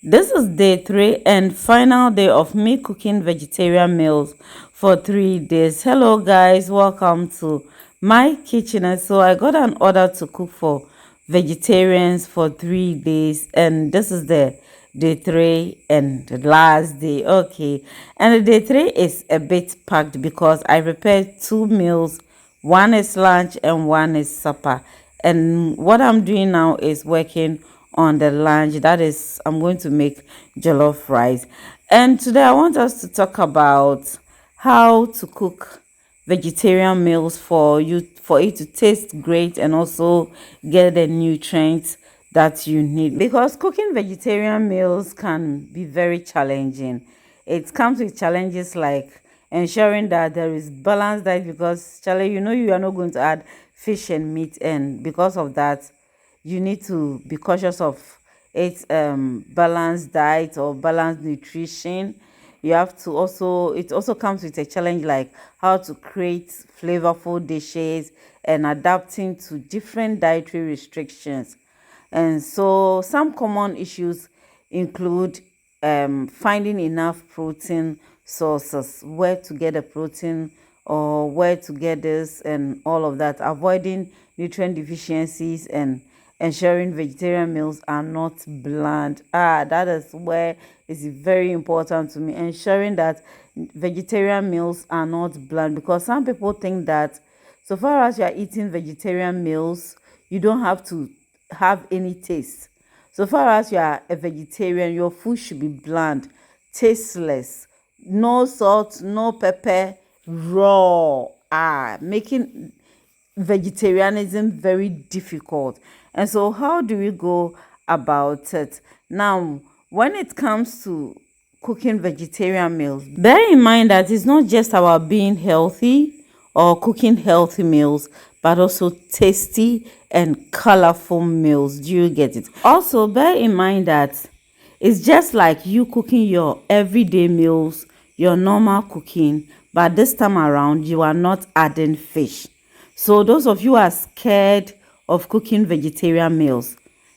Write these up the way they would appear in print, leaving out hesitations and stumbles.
This is day 3 and final day of me cooking vegetarian meals for 3 days. Hello guys, welcome to my kitchen. And so I got an order to cook for vegetarians for 3 days, and this is the day 3 and the last day. Okay, and the day 3 is a bit packed because I prepared 2 meals. One is lunch and one is supper. And what I'm doing now is working on the lunch. That is, I'm going to make jollof rice. And today I want us to talk about how to cook vegetarian meals for it to taste great and also get the nutrients that you need, because cooking vegetarian meals can be very challenging. It comes with challenges like ensuring that there is balanced diet, because Charlie, you are not going to add fish and meat, and because of that you need to be cautious of its balanced diet or balanced nutrition. You have to also, it also comes with a challenge like how to create flavorful dishes and adapting to different dietary restrictions. And so some common issues include finding enough protein sources, where to get the protein or where to get this and all of that, avoiding nutrient deficiencies, and ensuring vegetarian meals are not bland. That is where it's very important to me, ensuring that vegetarian meals are not bland, because some people think that so far as you are eating vegetarian meals, you don't have to have any taste. So far as you are a vegetarian, your food should be bland, tasteless, no salt, no pepper, raw. Making vegetarianism very difficult. And so, how do we go about it? Now, when it comes to cooking vegetarian meals, bear in mind that it's not just about being healthy or cooking healthy meals, but also tasty and colorful meals. Do you get it? Also, bear in mind that it's just like you cooking your everyday meals, your normal cooking, but this time around you are not adding fish. So those of you who are scared of cooking vegetarian meals,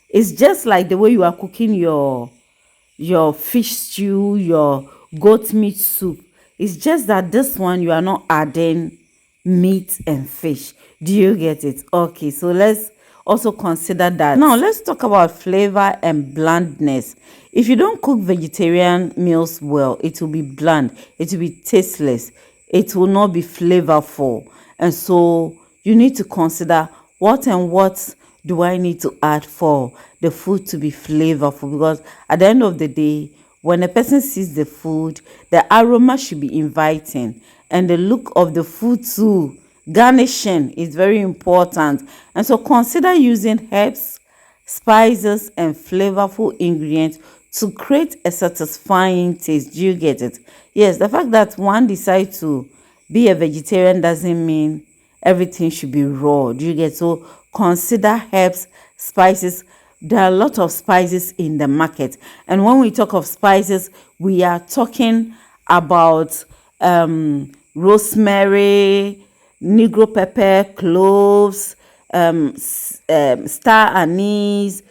it's just like the way you are cooking your fish stew, your goat meat soup. It's just that this one you are not adding meat and fish. Do you get it? Okay, so let's also consider that. Now let's talk about flavor and blandness. If you don't cook vegetarian meals well, it will be bland, it will be tasteless, it will not be flavorful. And so you need to consider what and what do I need to add for the food to be flavorful, because at the end of the day, when a person sees the food, the aroma should be inviting, and the look of the food too. Garnishing is very important. And so consider using herbs, spices, and flavorful ingredients to create a satisfying taste. Do you get it? Yes, the fact that one decides to be a vegetarian doesn't mean everything should be raw. Do you get? So consider herbs, spices. There are a lot of spices in the market, and when we talk of spices, we are talking about rosemary, negro pepper, cloves, star anise,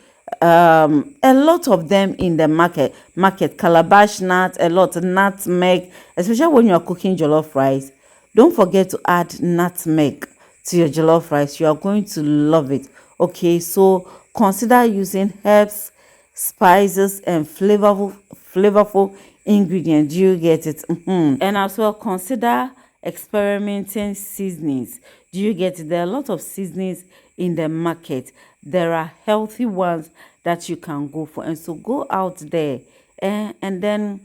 a lot of them in the market, calabash nut, a lot, nutmeg, especially when you are cooking jollof rice. Don't forget to add nutmeg to your jollof rice. You are going to love it. Okay, so consider using herbs, spices, and flavorful ingredients. Do you get it? And as well, consider experimenting seasonings. Do you get it? There are a lot of seasonings in the market. There are healthy ones that you can go for, and so go out there and then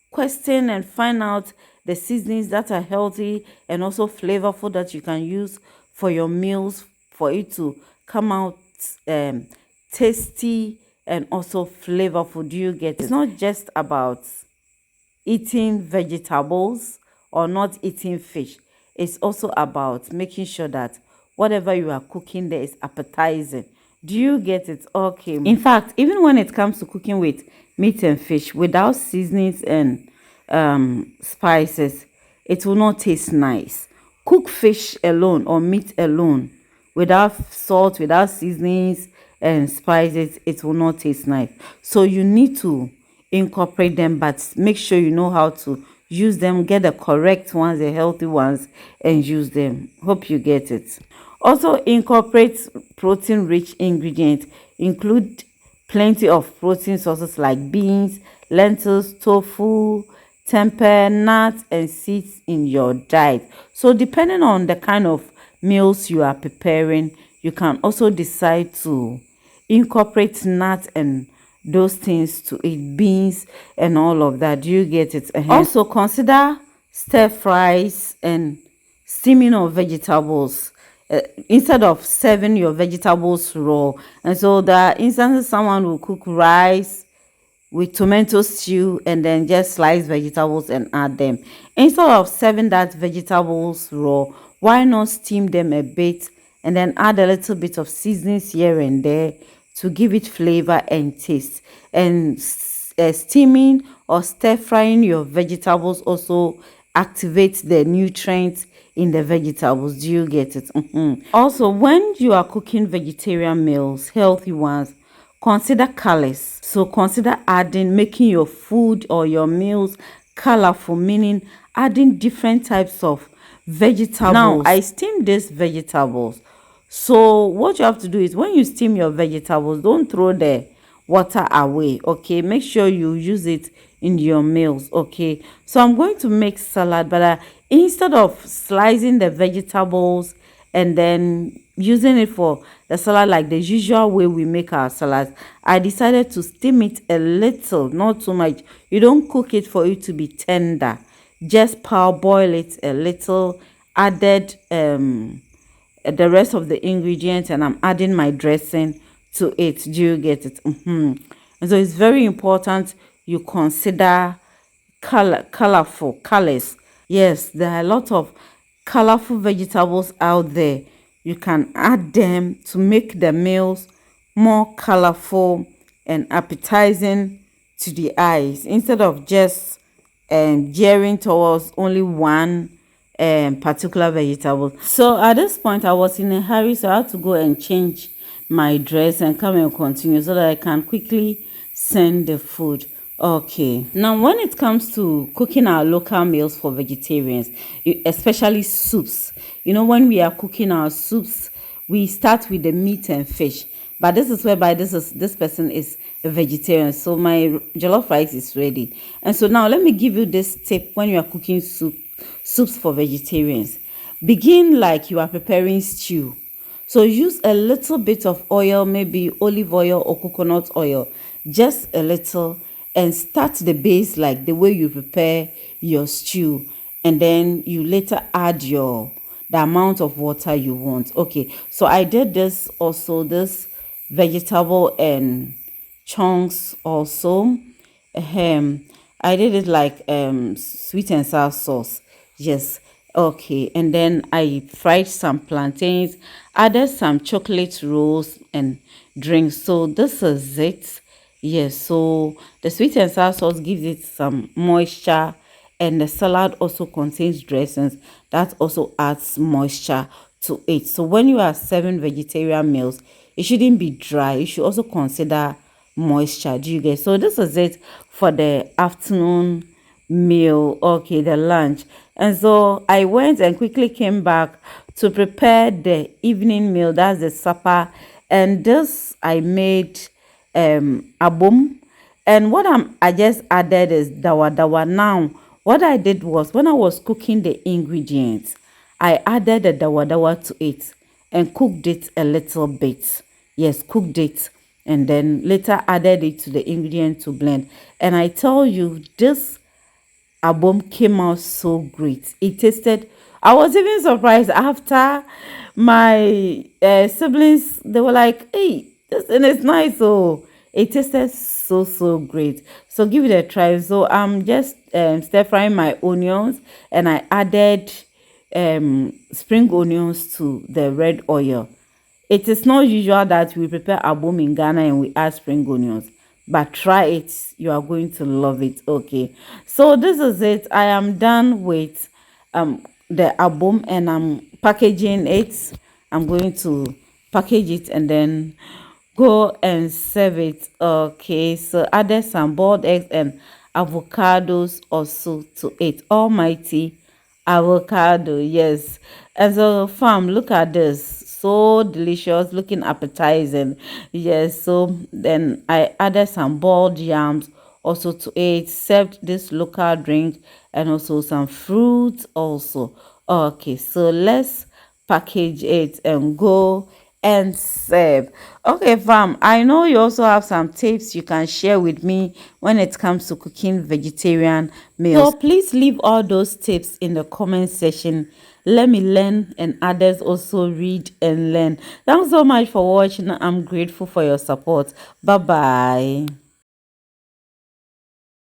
question and find out the seasonings that are healthy and also flavorful that you can use for your meals, for it to come out tasty and also flavorful. Do you get it? It's not just about eating vegetables or not eating fish. It's also about making sure that whatever you are cooking there is appetizing. Do you get it? Okay. In fact, even when it comes to cooking with meat and fish without seasonings and spices, it will not taste nice. Cook fish alone or meat alone without salt, without seasonings and spices, it will not taste nice. So you need to incorporate them, but make sure you know how to use them. Get the correct ones, the healthy ones, and use them. Hope you get it. Also, incorporate protein rich ingredients. Include plenty of protein sources like beans, lentils, tofu, tempeh, nuts, and seeds in your diet. So depending on the kind of meals you are preparing, you can also decide to incorporate nuts and those things to eat, beans and all of that. Do you get it? Also consider stir fries and steaming of vegetables, instead of serving your vegetables raw. And so there are instances someone will cook rice with tomato stew and then just slice vegetables and add them. Instead of serving that vegetables raw, why not steam them a bit and then add a little bit of seasonings here and there to give it flavor and taste. And steaming or stir frying your vegetables also activates the nutrients in the vegetables. Do you get it? Also, when you are cooking vegetarian meals, healthy ones, consider colors. So consider making your food or your meals colorful, meaning adding different types of vegetables. Now I steam these vegetables. So what you have to do is, when you steam your vegetables, don't throw the water away. Okay, make sure you use it in your meals. Okay, so I'm going to make salad, but instead of slicing the vegetables and then using it for the salad like the usual way we make our salads, I decided to steam it a little, not too much. You don't cook it for it to be tender, just parboil it a little. Added the rest of the ingredients, and I'm adding my dressing to it. Do you get it? And so it's very important you consider colorful colors. Yes, there are a lot of colorful vegetables out there. You can add them to make the meals more colorful and appetizing to the eyes, instead of just gearing towards only one particular vegetable. So at this point I was in a hurry, so I had to go and change my dress and come and continue so that I can quickly send the food. Okay, now when it comes to cooking our local meals for vegetarians, especially soups, when we are cooking our soups, we start with the meat and fish. But this is whereby this person is a vegetarian, so my jollof rice is ready. And so now let me give you this tip when you are cooking soups for vegetarians. Begin like you are preparing stew. So use a little bit of oil, maybe olive oil or coconut oil, just a little, and start the base like the way you prepare your stew, and then you later add the amount of water you want. Okay, so I did this also, this vegetable and chunks also. I did it like sweet and sour sauce. Yes. Okay, and then I fried some plantains, added some chocolate rolls and drinks. So this is it. Yes, so the sweet and sour sauce gives it some moisture, and the salad also contains dressings that also adds moisture to it. So when you are serving vegetarian meals, it shouldn't be dry. You should also consider moisture. Do you get? So this is it for the afternoon meal. Okay, the lunch. And so I went and quickly came back to prepare the evening meal, that's the supper. And this I made abom, and what I just added is dawa dawa. Now what I did was, when I was cooking the ingredients, I added the dawa dawa to it and cooked it a little bit. Yes, cooked it, and then later added it to the ingredient to blend. And I tell you, this abom came out so great. It tasted, I was even surprised after my siblings, they were like, hey, this thing is nice. So it tasted so great. So give it a try. So I'm just stir frying my onions, and I added spring onions to the red oil. It is not usual that we prepare abom in Ghana and we add spring onions, but try it. You are going to love it. Okay, so this is it. I am done with the abom, and I'm packaging it. I'm going to package it and then go and serve it. Okay, so added some boiled eggs and avocados also to it. Almighty avocado, yes. As a farm, look at this, so delicious, looking appetizing. Yes, so then I added some boiled yams also to it, served this local drink and also some fruits also. Okay, so let's package it and go and serve. Okay, fam, I know you also have some tips you can share with me when it comes to cooking vegetarian meals. So please leave all those tips in the comment section. Let me learn and others also read and learn. Thanks so much for watching. I'm grateful for your support. Bye bye.